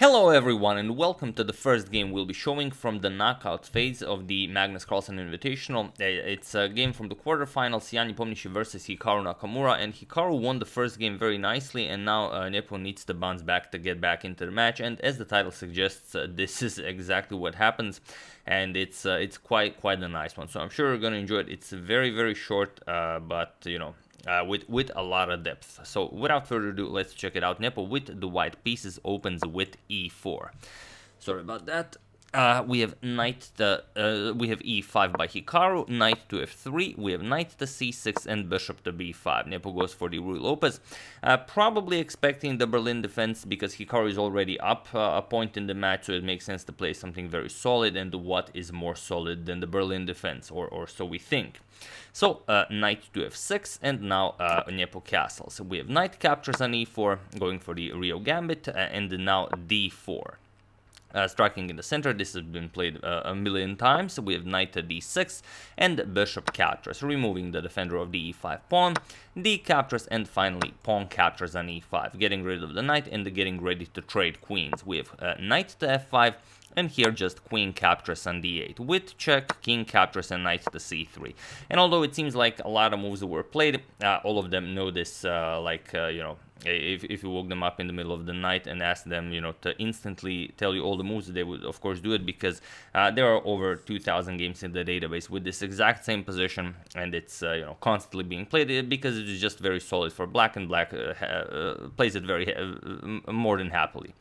Hello everyone and welcome to the first game we'll be showing from the knockout phase of the Magnus Carlsen Invitational. It's a game from the quarterfinals, Nepomniachtchi versus Hikaru Nakamura, and Hikaru won the first game very nicely, and now Nepo needs to bounce back to get back into the match, and as the title suggests, this is exactly what happens, and it's quite a nice one, so I'm sure you're gonna enjoy it. It's very short, but you know, with a lot of depth. So without further ado, let's check it out. Nepo with the white pieces opens with e4. Sorry about that. We have we have e5 by Hikaru, knight to f3, we have knight to c6 and bishop to b5. Nepo goes for the Ruy Lopez, probably expecting the Berlin defense because Hikaru is already up a point in the match, so it makes sense to play something very solid, and what is more solid than the Berlin defense, or so we think. So knight to f6, and now Nepo castles. So we have knight captures on e4, going for the Rio gambit, and now d4. Striking in the center, this has been played a million times. We have knight to d6 and bishop captures, removing the defender of the e5 pawn, d captures, and finally pawn captures on e5, getting rid of the knight and getting ready to trade queens. We have knight to f5, and here just queen captures on d8, with check, king captures, and knight to c3. And although it seems like a lot of moves were played, all of them know this, you know, if you woke them up in the middle of the night and asked them, you know, to instantly tell you all the moves, they would of course do it, because there are over 2,000 games in the database with this exact same position, and it's you know, constantly being played because it is just very solid for black, and black plays it very more than happily.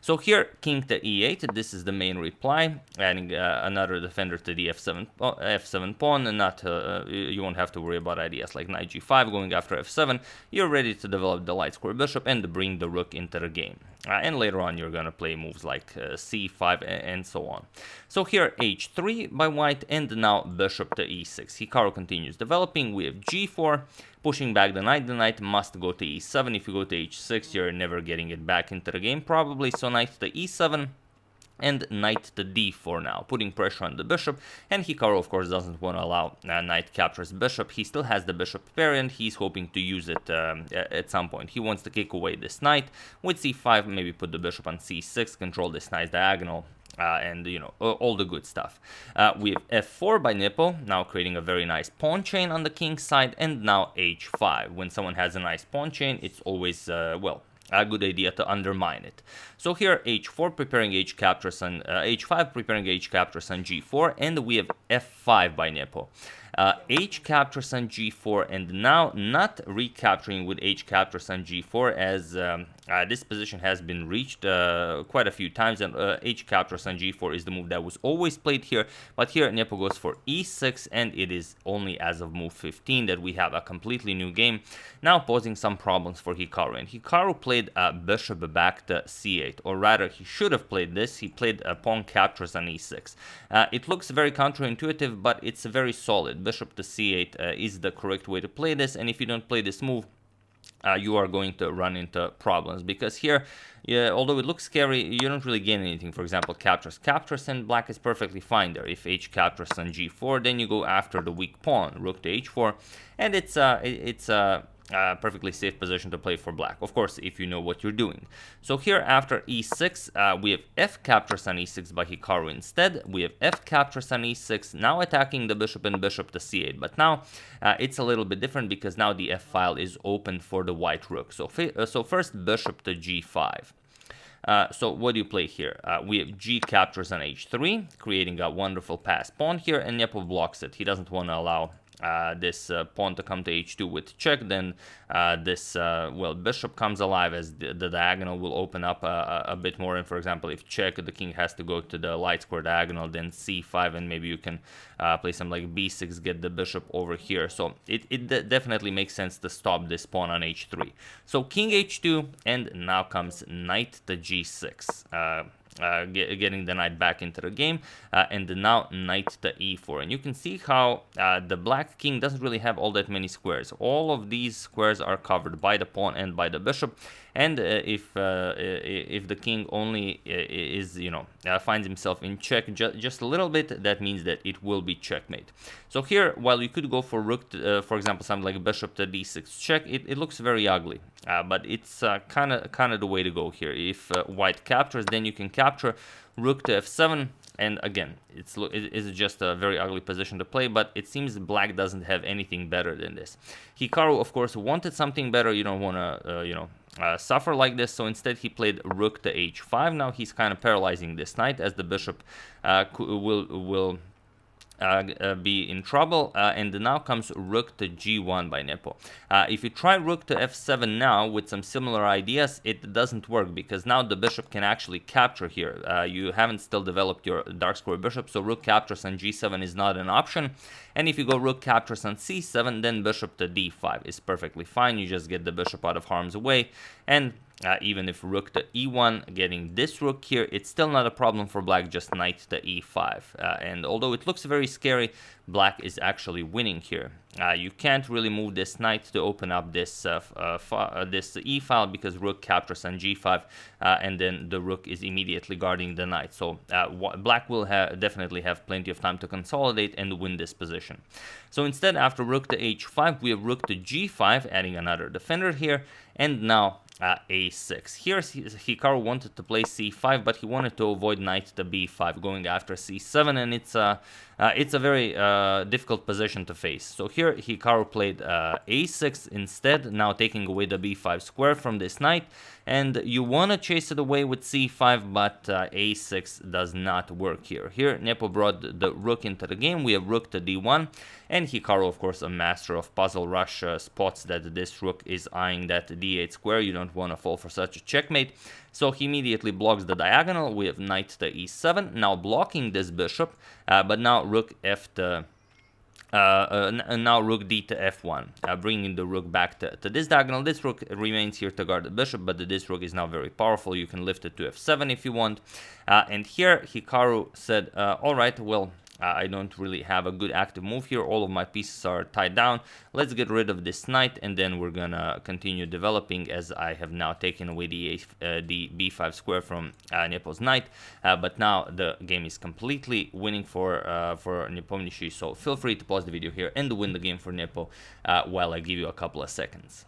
So here, king to e8, this is the main reply, adding another defender to the f7 pawn, and not you won't have to worry about ideas like knight g5 going after f7. You're ready to develop the light square bishop and bring the rook into the game. And later on, you're gonna play moves like c5 and so on. So here, h3 by white, and now bishop to e6. Hikaru continues developing. We have g4, pushing back the knight must go to e7. If you go to h6, you're never getting it back into the game probably, so knight to e7, and knight to d4 now, putting pressure on the bishop, and Hikaru of course doesn't want to allow knight captures bishop. He still has the bishop pair, and he's hoping to use it at some point. He wants to kick away this knight with c5, maybe put the bishop on c6, control this nice diagonal, and you know, all the good stuff. We have f4 by Nepo, now creating a very nice pawn chain on the king's side, and now h5. When someone has a nice pawn chain, it's always well, a good idea to undermine it. So here, h4 preparing h captures on h5 preparing h captures on g4, and we have f5 by Nepo. H captures on g4, and now not recapturing with h captures on g4, as this position has been reached quite a few times, and h captures on g4 is the move that was always played here, but here Nepo goes for e6, and it is only as of move 15 that we have a completely new game, now posing some problems for Hikaru. And Hikaru played bishop back to c8, or rather he should have played this. He played pawn captures on e6. It looks very counterintuitive, but it's very solid. Bishop to c8 is the correct way to play this, and if you don't play this move, you are going to run into problems, because here, although it looks scary, you don't really gain anything. For example, captures, and black is perfectly fine there. If h captures on g4, then you go after the weak pawn, rook to h4, and it's perfectly safe position to play for black, of course, if you know what you're doing. So here, after e6, we have f captures on e6 by Hikaru instead. We have f captures on e6, now attacking the bishop and bishop to c8, but now it's a little bit different, because now the f file is open for the white rook. So first bishop to g5. So what do you play here? We have g captures on h3, creating a wonderful pass pawn here, and Nepo blocks it. He doesn't want to allow this pawn to come to h2 with check. Then this well, bishop comes alive, as the diagonal will open up a bit more, and for example, if check, the king has to go to the light square diagonal, then c5, and maybe you can play some like b6, get the bishop over here. So it definitely makes sense to stop this pawn on h3. So king h2, and now comes knight to g6. Getting the knight back into the game, and now knight to e4, and you can see how the black king doesn't really have all that many squares. All of these squares are covered by the pawn and by the bishop, and if the king only is, you know, finds himself in check just a little bit, that means that it will be checkmate. So here, while you could go for rook to, for example, something like bishop to d6 check, it looks very ugly. but it's kind of the way to go here. If white captures, then you can capture rook to f7, and again, it's just a very ugly position to play, but it seems black doesn't have anything better than this. Hikaru, of course, wanted something better. You don't want to, suffer like this, so instead he played rook to h5. Now he's kind of paralyzing this knight, as the bishop will be in trouble, and now comes rook to g1 by Nepo. If you try rook to f7 now with some similar ideas, it doesn't work, because now the bishop can actually capture here. You haven't still developed your dark square bishop, so rook captures on g7 is not an option. And if you go rook captures on c7, then bishop to d5 is perfectly fine. You just get the bishop out of harm's way, and even if rook to e1, getting this rook here, it's still not a problem for black, just knight to e5. And although it looks very scary, black is actually winning here. You can't really move this knight to open up this this e-file, because rook captures on g5, and then the rook is immediately guarding the knight. So black will definitely have plenty of time to consolidate and win this position. So instead, after rook to h5, we have rook to g5, adding another defender here, and now a6. Here Hikaru wanted to play c5, but he wanted to avoid knight to b5, going after c7, and it's a very difficult position to face. So here Hikaru played a6 instead, now taking away the b5 square from this knight, and you want to chase it away with c5, but a6 does not work here. Here Nepo brought the rook into the game. We have rook to d1, and Hikaru, of course, a master of puzzle rush, spots that this rook is eyeing that d8 square. You don't want to fall for such a checkmate, so he immediately blocks the diagonal. We have knight to e7, now blocking this bishop, but now rook f to now rook d to f1, bringing the rook back to this diagonal. This rook remains here to guard the bishop, but this rook is now very powerful. You can lift it to f7 if you want. And here Hikaru said, all right, well, I don't really have a good active move here. All of my pieces are tied down. Let's get rid of this knight, and then we're gonna continue developing, as I have now taken away the b5 square from Nepo's knight. But now the game is completely winning for Nepomniachtchi. So feel free to pause the video here and win the game for Nepo while I give you a couple of seconds.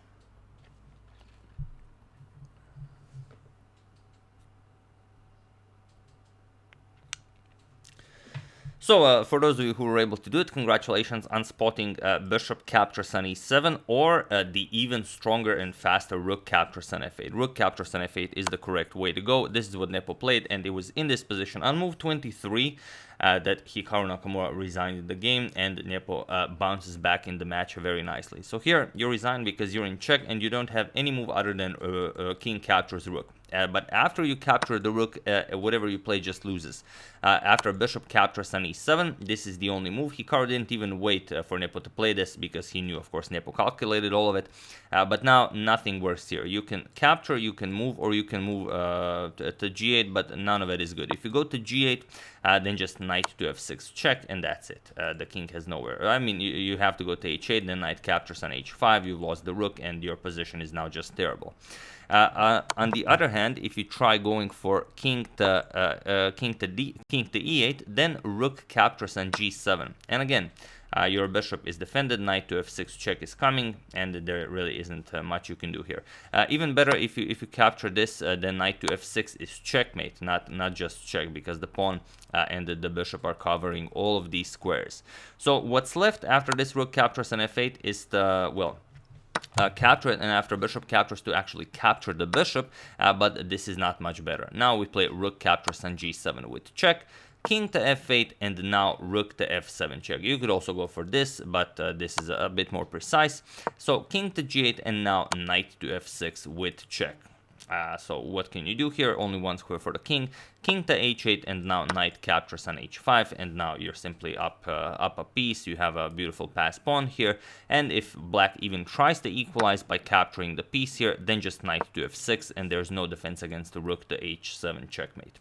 So for those of you who were able to do it, congratulations on spotting bishop captures on e7, or the even stronger and faster rook captures on f8. Rook captures on f8 is the correct way to go. This is what Nepo played, and it was in this position on move 23 that Hikaru Nakamura resigned the game, and Nepo bounces back in the match very nicely. So here you resign because you're in check and you don't have any move other than king captures rook. But after you capture the rook, whatever you play just loses. After bishop captures on e7, this is the only move. Hikaru didn't even wait for Nepo to play this, because he knew, of course, Nepo calculated all of it. But now nothing works here. You can capture, you can move, or you can move to g8, but none of it is good. If you go to g8, then just knight to f6 check, and that's it. The king has nowhere. I mean, you have to go to h8, then knight captures on h5, you've lost the rook, and your position is now just terrible. On the other hand, if you try going for king to e8, then rook captures on g7, and again, your bishop is defended. Knight to f6 check is coming, and there really isn't much you can do here. Even better, if you capture this, then knight to f6 is checkmate, not just check, because the pawn and the bishop are covering all of these squares. So what's left after this rook captures on f8 is the, well, capture it, and after bishop captures, to actually capture the bishop, but this is not much better. Now we play rook captures on g7 with check, king to f8, and now rook to f7 check. You could also go for this, but this is a bit more precise. So king to g8, and now knight to f6 with check. So what can you do here? Only one square for the king. King to h8, and now knight captures on h5, and now you're simply up a piece. You have a beautiful pass pawn here, and if black even tries to equalize by capturing the piece here, then just knight to f6, and there's no defense against the rook to h7 checkmate.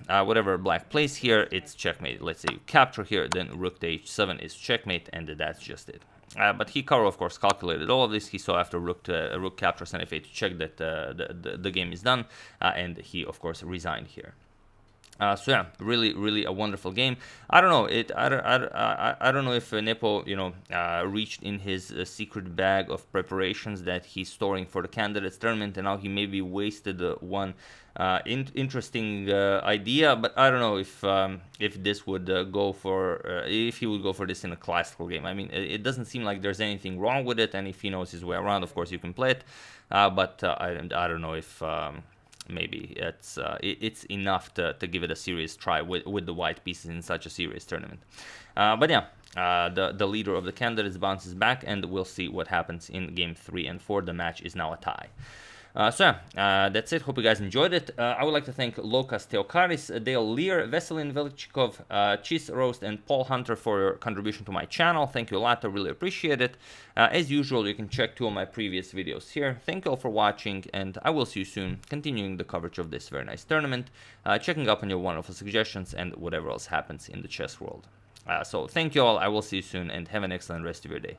Whatever black plays here, it's checkmate. Let's say you capture here, then rook to h7 is checkmate, and that's just it. But Hikaru, of course, calculated all of this. He saw after rook captures on f8 to check that the game is done, and he, of course, resigned here. So yeah, really a wonderful game. I don't know it. I don't know if Nepo, reached in his secret bag of preparations that he's storing for the candidates tournament, and now he maybe wasted one interesting idea. But I don't know if this would go for if he would go for this in a classical game. I mean, it doesn't seem like there's anything wrong with it, and if he knows his way around, of course you can play it. But I don't know if. Maybe it's enough to give it a serious try with the white pieces in such a serious tournament. But yeah, the leader of the candidates bounces back, and we'll see what happens in game 3 and 4. The match is now a tie. So yeah, that's it. Hope you guys enjoyed it. I would like to thank Lokas Teokaris, Dale Lear, Veselin Velichikov, Cheese Roast, and Paul Hunter for your contribution to my channel. Thank you a lot. I really appreciate it. As usual, you can check 2 of my previous videos here. Thank you all for watching, and I will see you soon, continuing the coverage of this very nice tournament, checking up on your wonderful suggestions, and whatever else happens in the chess world. So thank you all. I will see you soon, and have an excellent rest of your day.